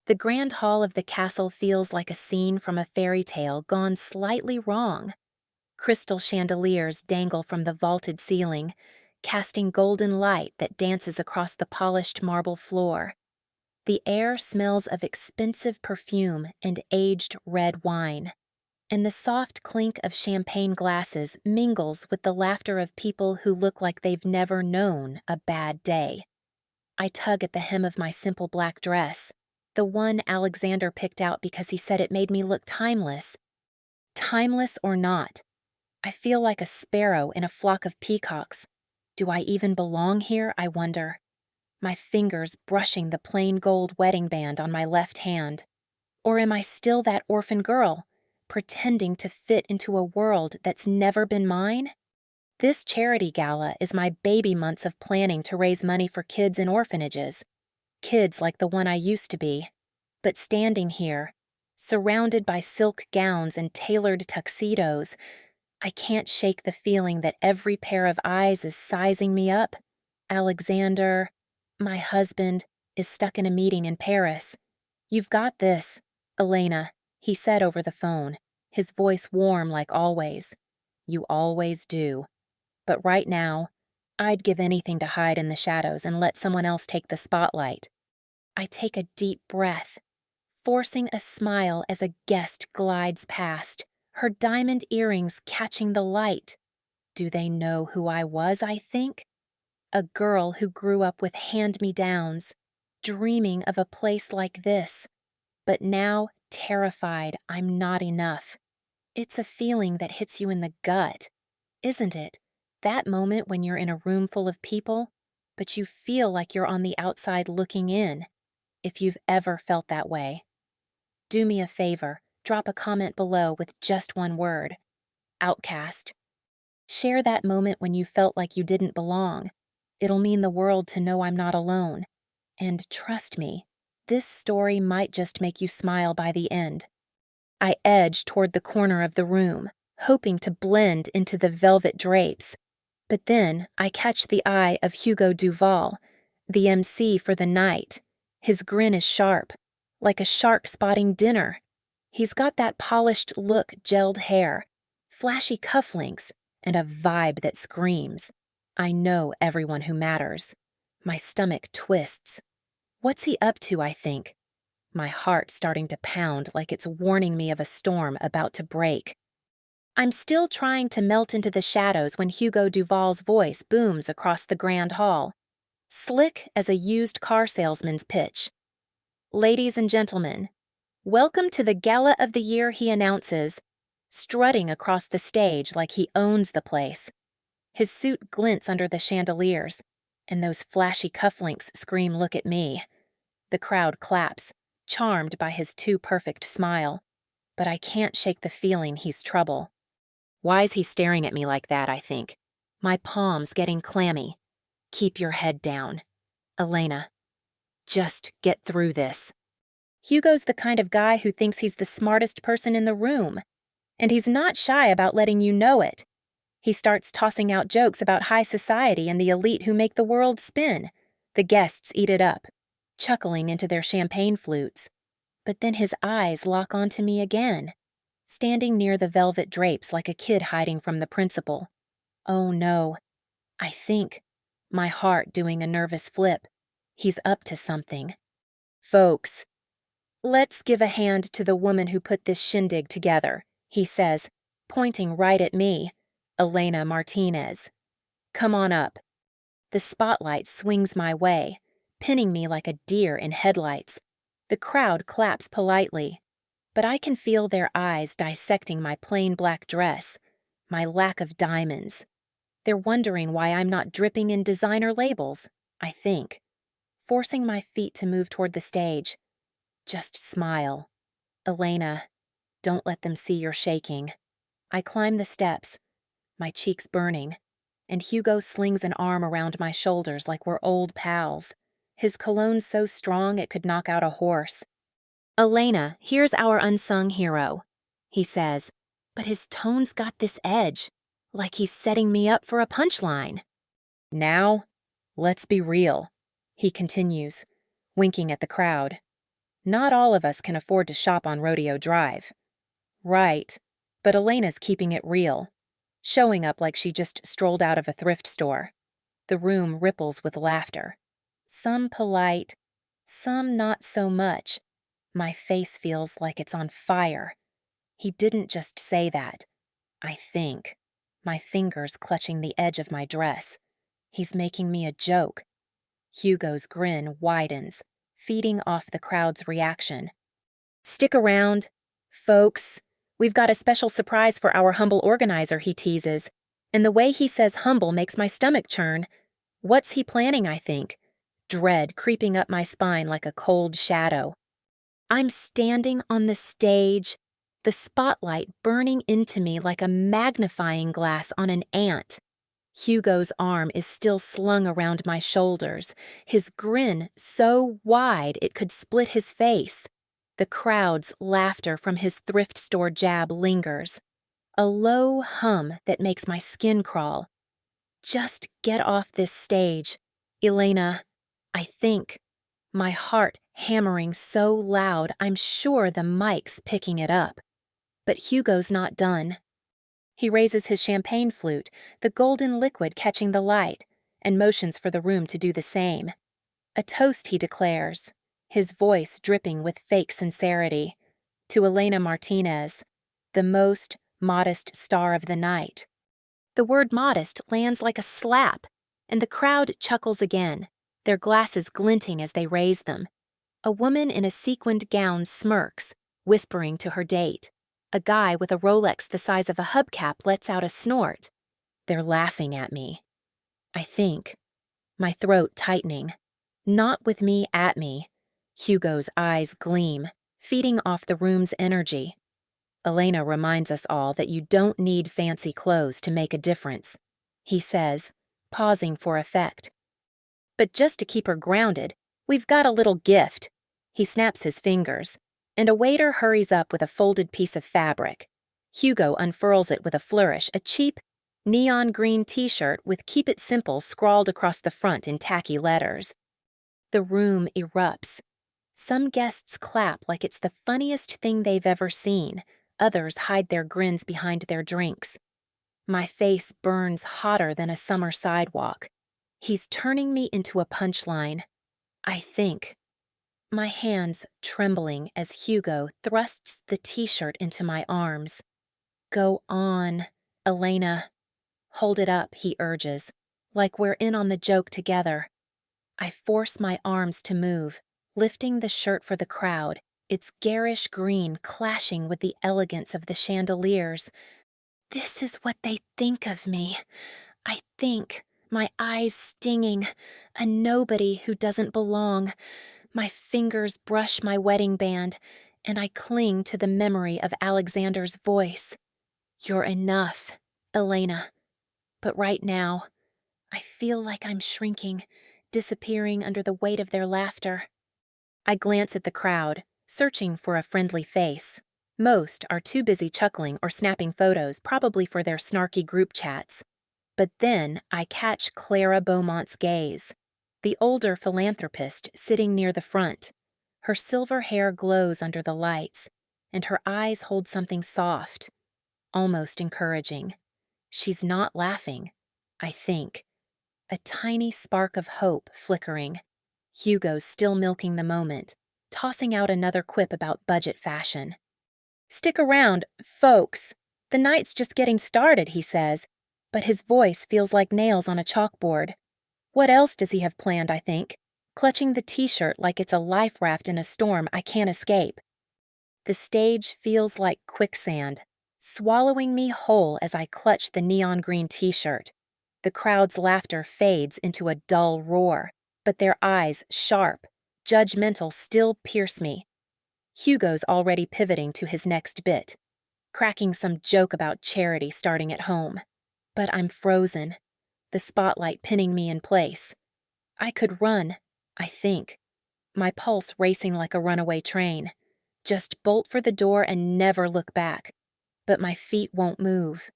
The grand hall of the castle feels like a scene from a fairy tale gone slightly wrong. Crystal chandeliers dangle from the vaulted ceiling, casting golden light that dances across the polished marble floor. The air smells of expensive perfume and aged red wine, and the soft clink of champagne glasses mingles with the laughter of people who look like they've never known a bad day. I tug at the hem of my simple black dress, the one Alexander picked out because he said it made me look timeless. Timeless or not, I feel like a sparrow in a flock of peacocks. Do I even belong here, I wonder? My fingers brushing the plain gold wedding band on my left hand. Or am I still that orphan girl, pretending to fit into a world that's never been mine? This charity gala is my baby months of planning to raise money for kids in orphanages. Kids like the one I used to be. But standing here, surrounded by silk gowns and tailored tuxedos, I can't shake the feeling that every pair of eyes is sizing me up. Alexander, my husband, is stuck in a meeting in Paris. "You've got this, Elena," he said over the phone, his voice warm like always. "You always do. But right now, I'd give anything to hide in the shadows and let someone else take the spotlight." I take a deep breath, forcing a smile as a guest glides past, her diamond earrings catching the light. Do they know who I was, I think? A girl who grew up with hand-me-downs, dreaming of a place like this, but now terrified I'm not enough. It's a feeling that hits you in the gut, isn't it? That moment when you're in a room full of people, but you feel like you're on the outside looking in, if you've ever felt that way. Do me a favor, drop a comment below with just one word. Outcast. Share that moment when you felt like you didn't belong. It'll mean the world to know I'm not alone. And trust me, this story might just make you smile by the end. I edge toward the corner of the room, hoping to blend into the velvet drapes. But then I catch the eye of Hugo Duval, the MC for the night. His grin is sharp, like a shark spotting dinner. He's got that polished look, gelled hair, flashy cufflinks, and a vibe that screams, "I know everyone who matters." My stomach twists. What's he up to, I think? My heart starting to pound like it's warning me of a storm about to break. I'm still trying to melt into the shadows when Hugo Duval's voice booms across the grand hall, slick as a used car salesman's pitch. "Ladies and gentlemen, welcome to the gala of the year," he announces, strutting across the stage like he owns the place. His suit glints under the chandeliers, and those flashy cufflinks scream, "Look at me." The crowd claps, charmed by his too-perfect smile, but I can't shake the feeling he's trouble. Why's he staring at me like that, I think? My palms getting clammy. Keep your head down. Elena, just get through this. Hugo's the kind of guy who thinks he's the smartest person in the room, and he's not shy about letting you know it. He starts tossing out jokes about high society and the elite who make the world spin. The guests eat it up, chuckling into their champagne flutes. But then his eyes lock onto me again, standing near the velvet drapes like a kid hiding from the principal. Oh no, I think, my heart doing a nervous flip, he's up to something. "Folks, let's give a hand to the woman who put this shindig together," he says, pointing right at me, Elena Martinez. "Come on up." The spotlight swings my way, pinning me like a deer in headlights. The crowd claps politely, but I can feel their eyes dissecting my plain black dress, my lack of diamonds. They're wondering why I'm not dripping in designer labels, I think. Forcing my feet to move toward the stage. Just smile. Elena, don't let them see you're shaking. I climb the steps, my cheeks burning, and Hugo slings an arm around my shoulders like we're old pals. His cologne's so strong it could knock out a horse. "Elena, here's our unsung hero," he says, but his tone's got this edge, like he's setting me up for a punchline. "Now, let's be real," he continues, winking at the crowd. Not all of us can afford to shop on Rodeo Drive. Right, but Elena's keeping it real, showing up like she just strolled out of a thrift store. The room ripples with laughter. Some polite, some not so much. My face feels like it's on fire. He didn't just say that. I think. My fingers clutching the edge of my dress. He's making me a joke. Hugo's grin widens, feeding off the crowd's reaction. Stick around, folks. We've got a special surprise for our humble organizer, he teases. And the way he says humble makes my stomach churn. What's he planning, I think? Dread creeping up my spine like a cold shadow. I'm standing on the stage, the spotlight burning into me like a magnifying glass on an ant. Hugo's arm is still slung around my shoulders, his grin so wide it could split his face. The crowd's laughter from his thrift store jab lingers, a low hum that makes my skin crawl. Just get off this stage, Elena, I think. My heart hammering so loud I'm sure the mic's picking it up. But Hugo's not done. He raises his champagne flute, the golden liquid catching the light, and motions for the room to do the same. A toast, he declares, his voice dripping with fake sincerity, to Elena Martinez, the most modest star of the night. The word modest lands like a slap, and the crowd chuckles again, their glasses glinting as they raise them. A woman in a sequined gown smirks, whispering to her date. A guy with a Rolex the size of a hubcap lets out a snort. They're laughing at me. I think, my throat tightening. Not with me at me. Hugo's eyes gleam, feeding off the room's energy. Elena reminds us all that you don't need fancy clothes to make a difference, he says, pausing for effect. But just to keep her grounded, we've got a little gift. He snaps his fingers, and a waiter hurries up with a folded piece of fabric. Hugo unfurls it with a flourish, a cheap, neon green t-shirt with "Keep It Simple" scrawled across the front in tacky letters. The room erupts. Some guests clap like it's the funniest thing they've ever seen. Others hide their grins behind their drinks. My face burns hotter than a summer sidewalk. He's turning me into a punchline. I think. My hands trembling as Hugo thrusts the t-shirt into my arms. Go on, Elena. Hold it up, he urges, like we're in on the joke together. I force my arms to move, lifting the shirt for the crowd, its garish green clashing with the elegance of the chandeliers. This is what they think of me. I think, my eyes stinging, a nobody who doesn't belong. My fingers brush my wedding band, and I cling to the memory of Alexander's voice. You're enough, Elena. But right now, I feel like I'm shrinking, disappearing under the weight of their laughter. I glance at the crowd, searching for a friendly face. Most are too busy chuckling or snapping photos, probably for their snarky group chats. But then I catch Clara Beaumont's gaze, the older philanthropist sitting near the front. Her silver hair glows under the lights, and her eyes hold something soft, almost encouraging. She's not laughing, I think. A tiny spark of hope flickering. Hugo's still milking the moment, tossing out another quip about budget fashion. Stick around, folks. The night's just getting started, he says, but his voice feels like nails on a chalkboard. What else does he have planned, I think, clutching the t-shirt like it's a life raft in a storm I can't escape. The stage feels like quicksand, swallowing me whole as I clutch the neon green t-shirt. The crowd's laughter fades into a dull roar, but their eyes, sharp, judgmental, still pierce me. Hugo's already pivoting to his next bit, cracking some joke about charity starting at home. But I'm frozen, the spotlight pinning me in place. I could run, I think, my pulse racing like a runaway train. Just bolt for the door and never look back. But my feet won't move.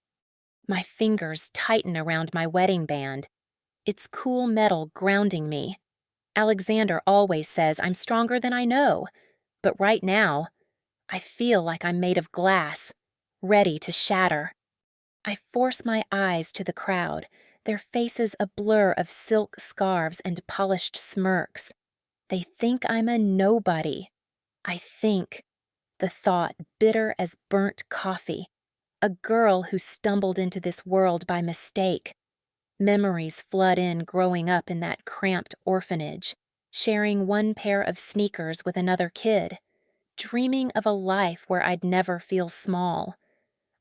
My fingers tighten around my wedding band. It's cool metal grounding me. Alexander always says I'm stronger than I know. But right now, I feel like I'm made of glass, ready to shatter. I force my eyes to the crowd, their faces a blur of silk scarves and polished smirks. They think I'm a nobody. I think, the thought bitter as burnt coffee, a girl who stumbled into this world by mistake. Memories flood in growing up in that cramped orphanage, sharing one pair of sneakers with another kid, dreaming of a life where I'd never feel small.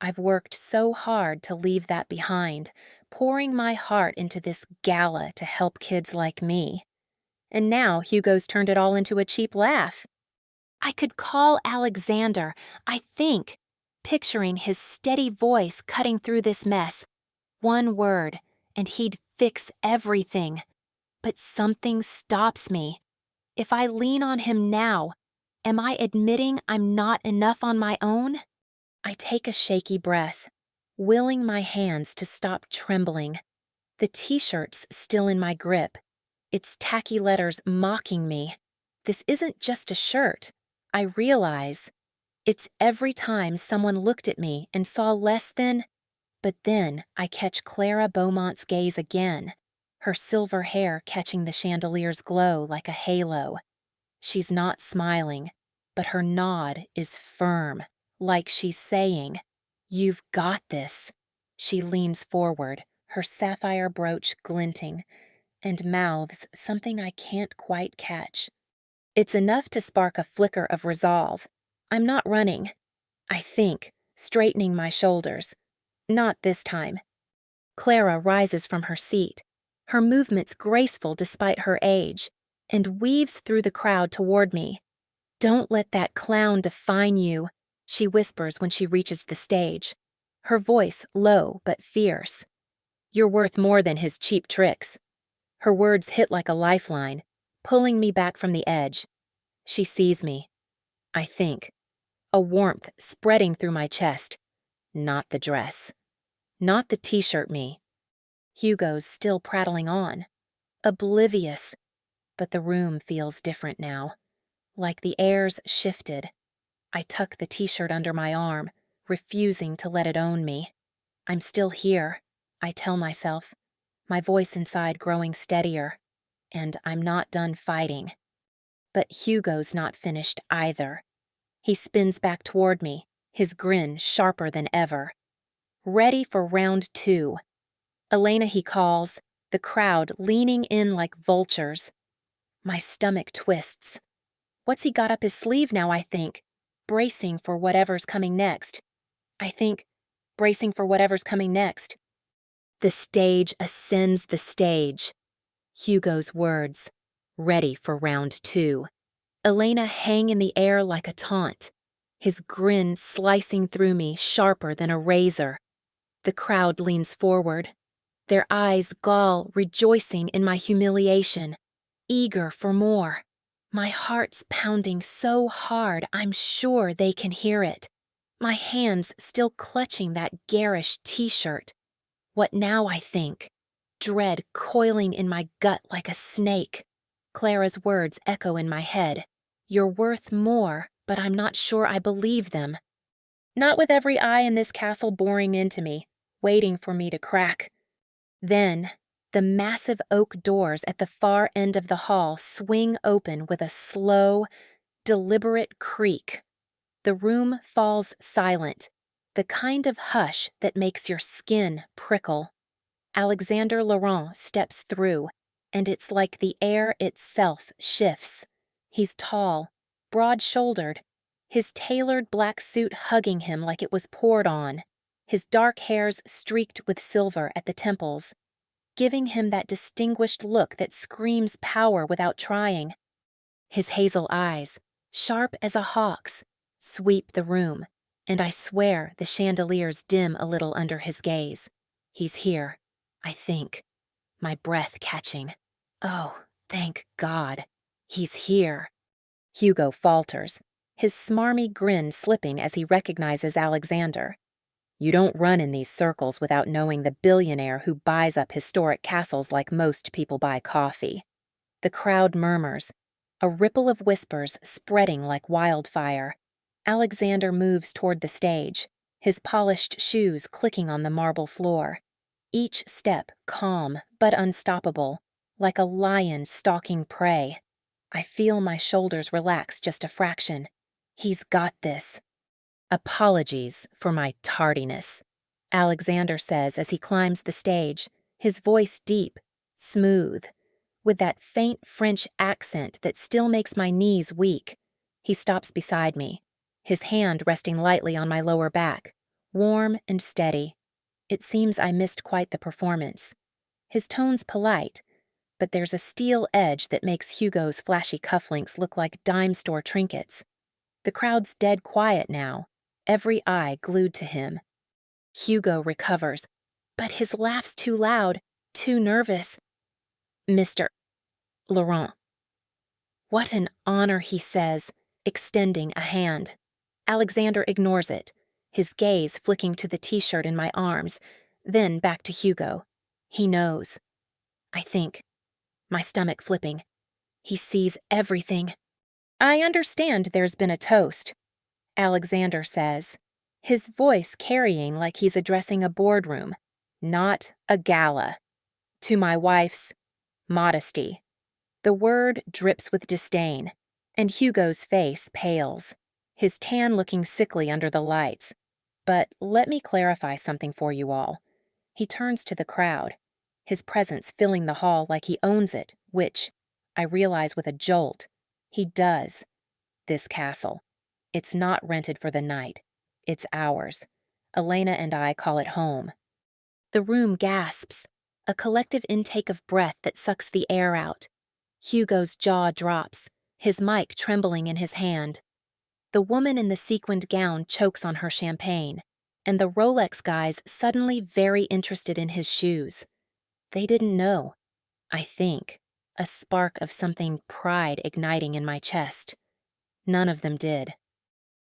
I've worked so hard to leave that behind, pouring my heart into this gala to help kids like me. And now Hugo's turned it all into a cheap laugh. I could call Alexander, I think, picturing his steady voice cutting through this mess. One word, and he'd fix everything. But something stops me. If I lean on him now, am I admitting I'm not enough on my own? I take a shaky breath, willing my hands to stop trembling. The t-shirt's still in my grip, its tacky letters mocking me. This isn't just a shirt, I realize. It's every time someone looked at me and saw less than. But then I catch Clara Beaumont's gaze again, her silver hair catching the chandelier's glow like a halo. She's not smiling, but her nod is firm, like she's saying, "You've got this." She leans forward, her sapphire brooch glinting, and mouths something I can't quite catch. It's enough to spark a flicker of resolve. I'm not running. I think, straightening my shoulders. Not this time. Clara rises from her seat, her movements graceful despite her age, and weaves through the crowd toward me. "Don't let that clown define you," she whispers when she reaches the stage, her voice low but fierce. "You're worth more than his cheap tricks." Her words hit like a lifeline, pulling me back from the edge. She sees me, I think, a warmth spreading through my chest. Not the dress. Not the t-shirt me. Hugo's still prattling on, oblivious, but the room feels different now, like the air's shifted. I tuck the t-shirt under my arm, refusing to let it own me. I'm still here, I tell myself, my voice inside growing steadier, and I'm not done fighting. But Hugo's not finished either. He spins back toward me, his grin sharper than ever. "Ready for round 2. Elena," he calls, the crowd leaning in like vultures. My stomach twists. What's he got up his sleeve now, I think? Bracing for whatever's coming next. I think, bracing for whatever's coming next. The stage ascends the stage. Hugo's words. Ready for round 2. Elena hang in the air like a taunt, his grin slicing through me sharper than a razor. The crowd leans forward, their eyes gall, rejoicing in my humiliation, eager for more. My heart's pounding so hard I'm sure they can hear it. My hands still clutching that garish t-shirt. What now, I think? Dread coiling in my gut like a snake. Clara's words echo in my head. "You're worth more, but I'm not sure I believe them." Not with every eye in this castle boring into me, waiting for me to crack. Then, the massive oak doors at the far end of the hall swing open with a slow, deliberate creak. The room falls silent, the kind of hush that makes your skin prickle. Alexander Laurent steps through, and it's like the air itself shifts. He's tall, broad-shouldered, his tailored black suit hugging him like it was poured on, his dark hairs streaked with silver at the temples, giving him that distinguished look that screams power without trying. His hazel eyes, sharp as a hawk's, sweep the room, and I swear the chandeliers dim a little under his gaze. He's here, I think, my breath catching. Oh, thank God. He's here. Hugo falters, his smarmy grin slipping as he recognizes Alexander. You don't run in these circles without knowing the billionaire who buys up historic castles like most people buy coffee. The crowd murmurs, a ripple of whispers spreading like wildfire. Alexander moves toward the stage, his polished shoes clicking on the marble floor. Each step calm but unstoppable, like a lion stalking prey. I feel my shoulders relax just a fraction. He's got this. Apologies for my tardiness, Alexander says as he climbs the stage, his voice deep, smooth, with that faint French accent that still makes my knees weak. He stops beside me, his hand resting lightly on my lower back, warm and steady. It seems I missed quite the performance. His tone's polite, but there's a steel edge that makes Hugo's flashy cufflinks look like dime store trinkets. The crowd's dead quiet now, every eye glued to him. Hugo recovers, but his laugh's too loud, too nervous. Mr. Laurent. What an honor, he says, extending a hand. Alexander ignores it, his gaze flicking to the t-shirt in my arms, then back to Hugo. He knows. I think. My stomach flipping. He sees everything. I understand there's been a toast, Alexander says, his voice carrying like he's addressing a boardroom, not a gala. To my wife's modesty. The word drips with disdain, and Hugo's face pales, his tan looking sickly under the lights. But let me clarify something for you all. He turns to the crowd, his presence filling the hall like he owns it, which, I realize with a jolt, he does. This castle. It's not rented for the night. It's ours. Elena and I call it home. The room gasps, a collective intake of breath that sucks the air out. Hugo's jaw drops, his mic trembling in his hand. The woman in the sequined gown chokes on her champagne, and the Rolex guys suddenly very interested in his shoes. They didn't know. I think. A spark of something pride igniting in my chest. None of them did.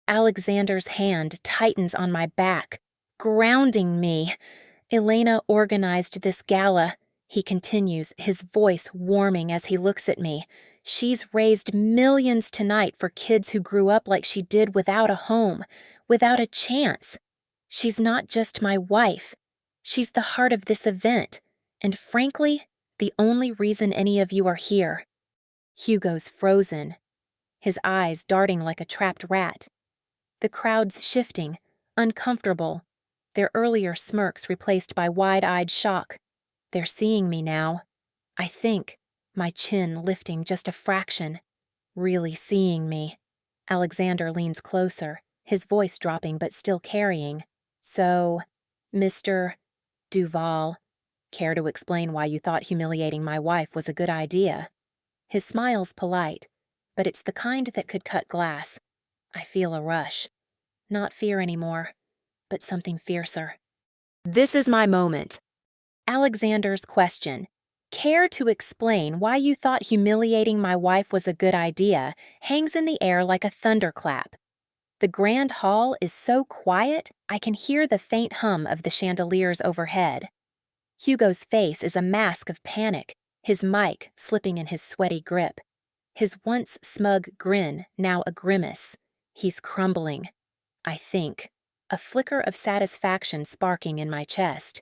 Alexander's hand tightens on my back, grounding me. Elena organized this gala, he continues, his voice warming as he looks at me. She's raised millions tonight for kids who grew up like she did without a home, without a chance. She's not just my wife. She's the heart of this event, and frankly, the only reason any of you are here. Hugo's frozen, his eyes darting like a trapped rat. The crowd's shifting, uncomfortable, their earlier smirks replaced by wide-eyed shock. They're seeing me now. I think, my chin lifting just a fraction. Really seeing me. Alexander leans closer, his voice dropping but still carrying. So, Mr. Duval, care to explain why you thought humiliating my wife was a good idea? His smile's polite, but it's the kind that could cut glass. I feel a rush. Not fear anymore, but something fiercer. This is my moment. Alexander's question. Care to explain why you thought humiliating my wife was a good idea hangs in the air like a thunderclap. The grand hall is so quiet I can hear the faint hum of the chandeliers overhead. Hugo's face is a mask of panic, his mic slipping in his sweaty grip. His once smug grin now a grimace. He's crumbling. I think, a flicker of satisfaction sparking in my chest.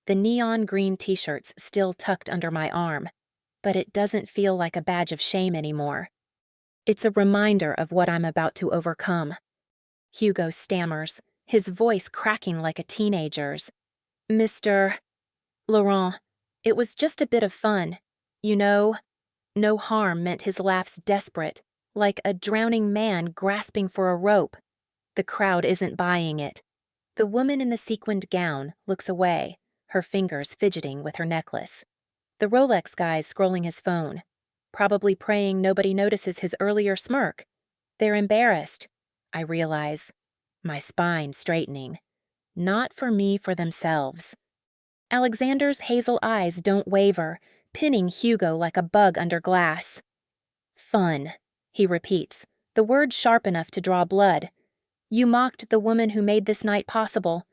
The neon green t-shirt's still tucked under my arm, but it doesn't feel like a badge of shame anymore. It's a reminder of what I'm about to overcome. Hugo stammers, his voice cracking like a teenager's. Mr. Laurent, it was just a bit of fun. You know, no harm meant his laughs desperate, like a drowning man grasping for a rope. The crowd isn't buying it. The woman in the sequined gown looks away, her fingers fidgeting with her necklace. The Rolex guy's scrolling his phone, probably praying nobody notices his earlier smirk. They're embarrassed, I realize, my spine straightening. Not for me, for themselves. Alexander's hazel eyes don't waver, pinning Hugo like a bug under glass. Fun, he repeats, the word sharp enough to draw blood. You mocked the woman who made this night possible.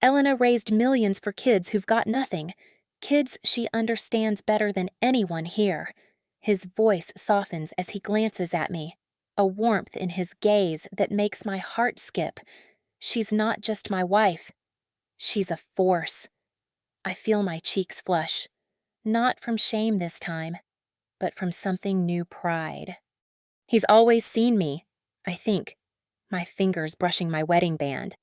Elena raised millions for kids who've got nothing, kids she understands better than anyone here. His voice softens as he glances at me, a warmth in his gaze that makes my heart skip. She's not just my wife. She's a force. I feel my cheeks flush, not from shame this time, but from something new pride. He's always seen me, I think, my fingers brushing my wedding band.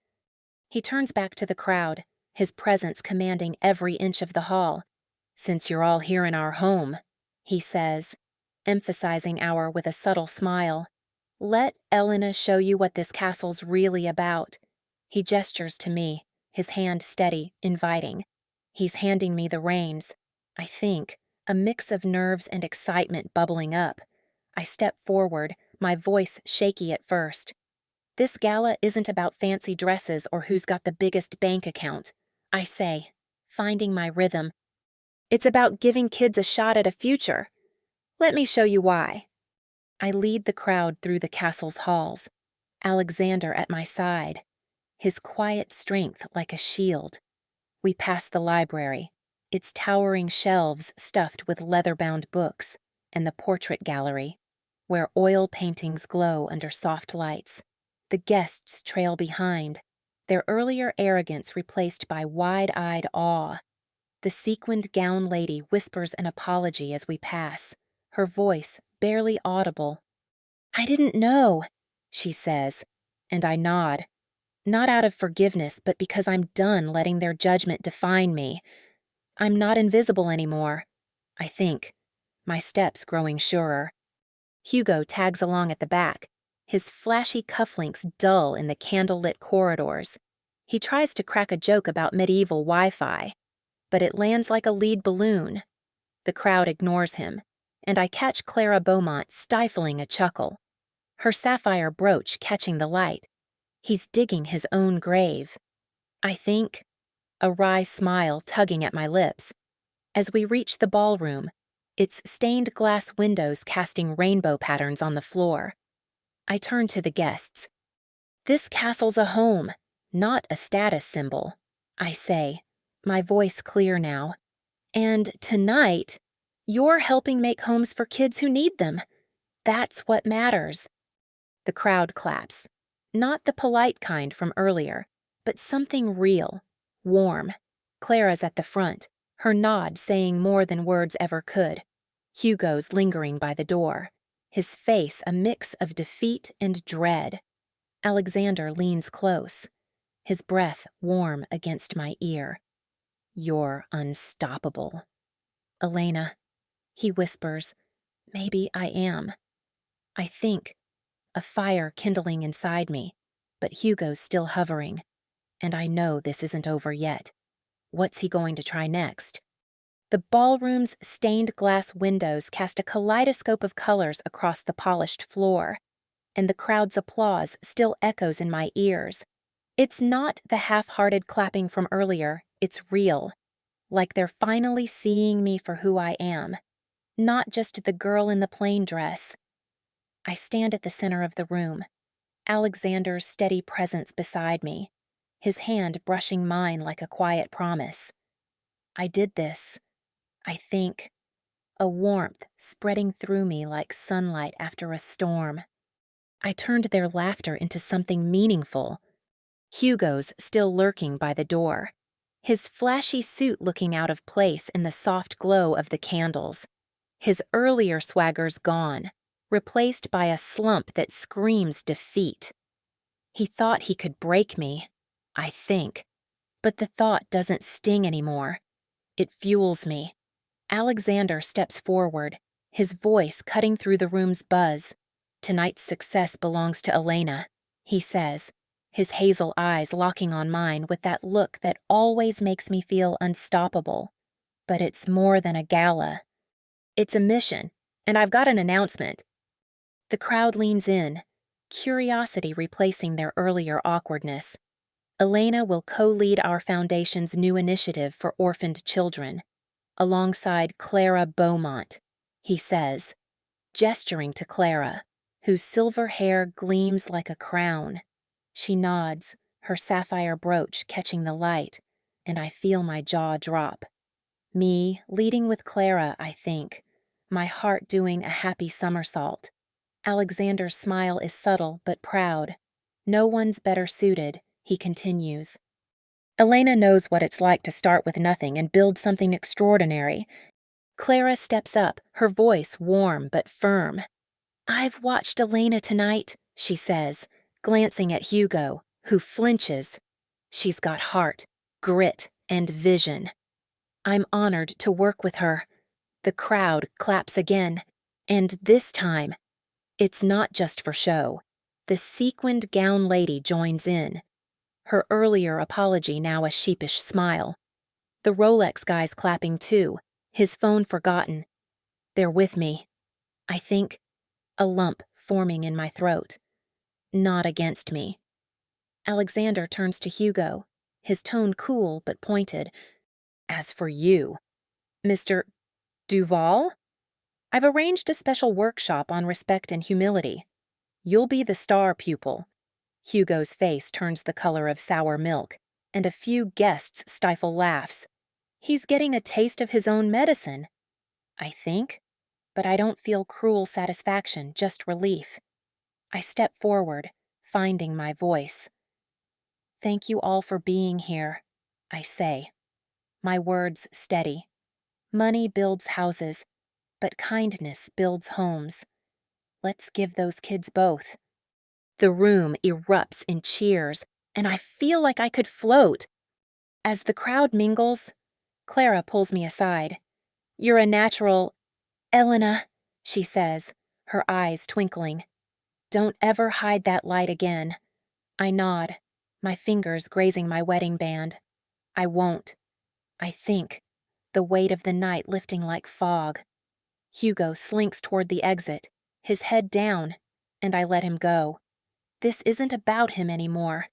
He turns back to the crowd, his presence commanding every inch of the hall. "Since you're all here in our home," he says, emphasizing our with a subtle smile, "let Elena show you what this castle's really about." He gestures to me, his hand steady, inviting. He's handing me the reins. I think, a mix of nerves and excitement bubbling up. I step forward, my voice shaky at first. "This gala isn't about fancy dresses or who's got the biggest bank account," I say, finding my rhythm. "It's about giving kids a shot at a future. Let me show you why." I lead the crowd through the castle's halls, Alexander at my side, his quiet strength like a shield. We pass the library, its towering shelves stuffed with leather-bound books, and the portrait gallery, where oil paintings glow under soft lights. The guests trail behind, their earlier arrogance replaced by wide-eyed awe. The sequined gown lady whispers an apology as we pass, her voice barely audible. "I didn't know," she says, and I nod. Not out of forgiveness, but because I'm done letting their judgment define me. I'm not invisible anymore, I think, my steps growing surer. Hugo tags along at the back, his flashy cufflinks dull in the candlelit corridors. He tries to crack a joke about medieval Wi-Fi, but it lands like a lead balloon. The crowd ignores him, and I catch Clara Beaumont stifling a chuckle, her sapphire brooch catching the light. He's digging his own grave, I think, a wry smile tugging at my lips. As we reach the ballroom, its stained glass windows casting rainbow patterns on the floor, I turn to the guests. "This castle's a home, not a status symbol," I say, my voice clear now. "And tonight, you're helping make homes for kids who need them. That's what matters." The crowd claps. Not the polite kind from earlier, but something real, warm. Clara's at the front, her nod saying more than words ever could. Hugo's lingering by the door, his face a mix of defeat and dread. Alexander leans close, his breath warm against my ear. "You're unstoppable." "Elena," he whispers, "maybe I am." I think, a fire kindling inside me, but Hugo's still hovering, and I know this isn't over yet. What's he going to try next? The ballroom's stained glass windows cast a kaleidoscope of colors across the polished floor, and the crowd's applause still echoes in my ears. It's not the half-hearted clapping from earlier, it's real, like they're finally seeing me for who I am, not just the girl in the plain dress. I stand at the center of the room, Alexander's steady presence beside me, his hand brushing mine like a quiet promise. I did this, I think, a warmth spreading through me like sunlight after a storm. I turned their laughter into something meaningful. Hugo's still lurking by the door, his flashy suit looking out of place in the soft glow of the candles. His earlier swagger's gone, replaced by a slump that screams defeat. He thought he could break me, I think, but the thought doesn't sting anymore. It fuels me. Alexander steps forward, his voice cutting through the room's buzz. "Tonight's success belongs to Elena," he says, his hazel eyes locking on mine with that look that always makes me feel unstoppable. "But it's more than a gala. It's a mission, and I've got an announcement." The crowd leans in, curiosity replacing their earlier awkwardness. "Elena will co-lead our foundation's new initiative for orphaned children, alongside Clara Beaumont," he says, gesturing to Clara, whose silver hair gleams like a crown. She nods, her sapphire brooch catching the light, and I feel my jaw drop. Me leading with Clara, I think, my heart doing a happy somersault. Alexander's smile is subtle but proud. No one's better suited, he continues. Elena knows what it's like to start with nothing and build something extraordinary. Clara steps up, her voice warm but firm. I've watched Elena tonight, she says, glancing at Hugo, who flinches. She's got heart, grit, and vision. I'm honored to work with her. The crowd claps again, and this time, it's not just for show. The sequined gown lady joins in, her earlier apology now a sheepish smile. The Rolex guy's clapping too, his phone forgotten. They're with me. I think, a lump forming in my throat. Not against me. Alexander turns to Hugo, his tone cool but pointed. As for you, Mr. Duval? I've arranged a special workshop on respect and humility. You'll be the star pupil. Hugo's face turns the color of sour milk, and a few guests stifle laughs. He's getting a taste of his own medicine, I think, but I don't feel cruel satisfaction, just relief. I step forward, finding my voice. Thank you all for being here, I say, my words steady. Money builds houses, but kindness builds homes. Let's give those kids both. The room erupts in cheers, and I feel like I could float. As the crowd mingles, Clara pulls me aside. You're a natural, Elena, she says, her eyes twinkling. Don't ever hide that light again. I nod, my fingers grazing my wedding band. I won't. I think, the weight of the night lifting like fog. Hugo slinks toward the exit, his head down, and I let him go. This isn't about him anymore.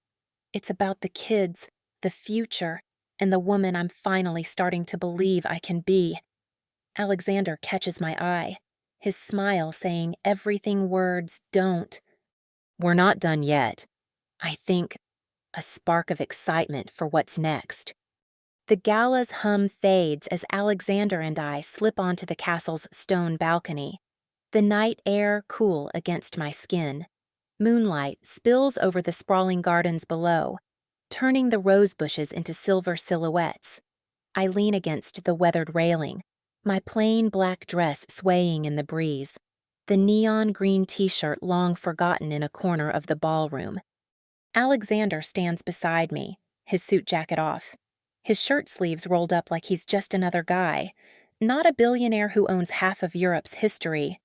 It's about the kids, the future, and the woman I'm finally starting to believe I can be. Alexander catches my eye, his smile saying everything words don't. We're not done yet. I think, a spark of excitement for what's next. The gala's hum fades as Alexander and I slip onto the castle's stone balcony, the night air cool against my skin. Moonlight spills over the sprawling gardens below, turning the rose bushes into silver silhouettes. I lean against the weathered railing, my plain black dress swaying in the breeze, the neon green t-shirt long forgotten in a corner of the ballroom. Alexander stands beside me, his suit jacket off, his shirt sleeves rolled up like he's just another guy, not a billionaire who owns half of Europe's history.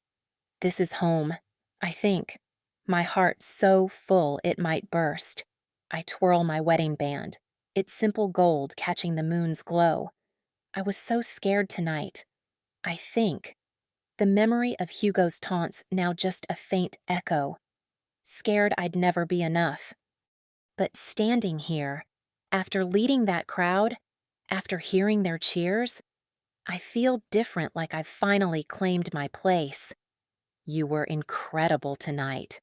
This is home, I think, my heart so full it might burst. I twirl my wedding band, its simple gold catching the moon's glow. I was so scared tonight. I think, the memory of Hugo's taunts now just a faint echo. Scared I'd never be enough. But standing here, after leading that crowd, after hearing their cheers, I feel different, like I've finally claimed my place. You were incredible tonight,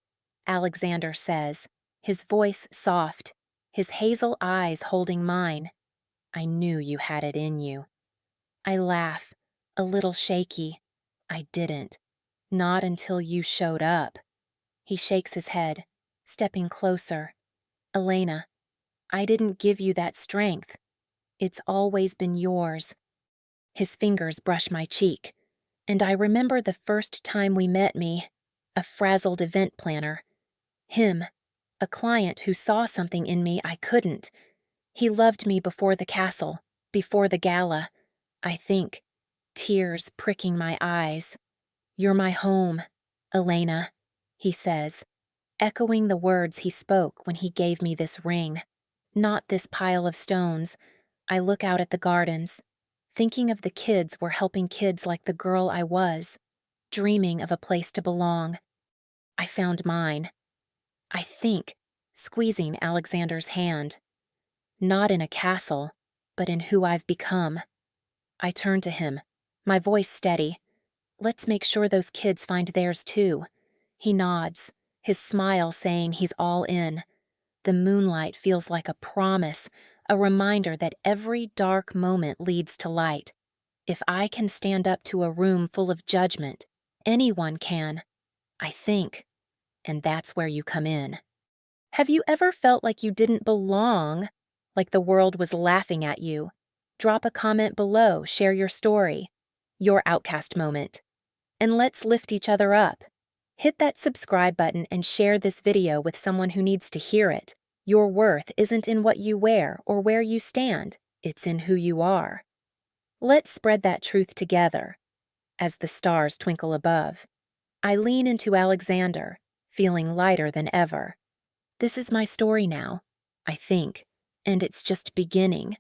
Alexander says, his voice soft, his hazel eyes holding mine. I knew you had it in you. I laugh, a little shaky. I didn't. Not until you showed up. He shakes his head, stepping closer. Elena, I didn't give you that strength. It's always been yours. His fingers brush my cheek, and I remember the first time we met me, a frazzled event planner. Him, a client who saw something in me I couldn't. He loved me before the castle, before the gala. I think, tears pricking my eyes. You're my home, Elena, he says, echoing the words he spoke when he gave me this ring. Not this pile of stones. I look out at the gardens, thinking of the kids were helping kids like the girl I was, dreaming of a place to belong. I found mine. I think, squeezing Alexander's hand. Not in a castle, but in who I've become. I turn to him, my voice steady. Let's make sure those kids find theirs too. He nods, his smile saying he's all in. The moonlight feels like a promise, a reminder that every dark moment leads to light. If I can stand up to a room full of judgment, anyone can, I think, and that's where you come in. Have you ever felt like you didn't belong, like the world was laughing at you? Drop a comment below, share your story, your outcast moment, and let's lift each other up. Hit that subscribe button and share this video with someone who needs to hear it. Your worth isn't in what you wear or where you stand, it's in who you are. Let's spread that truth together. As the stars twinkle above, I lean into Alexander, feeling lighter than ever. This is my story now, I think, and it's just beginning.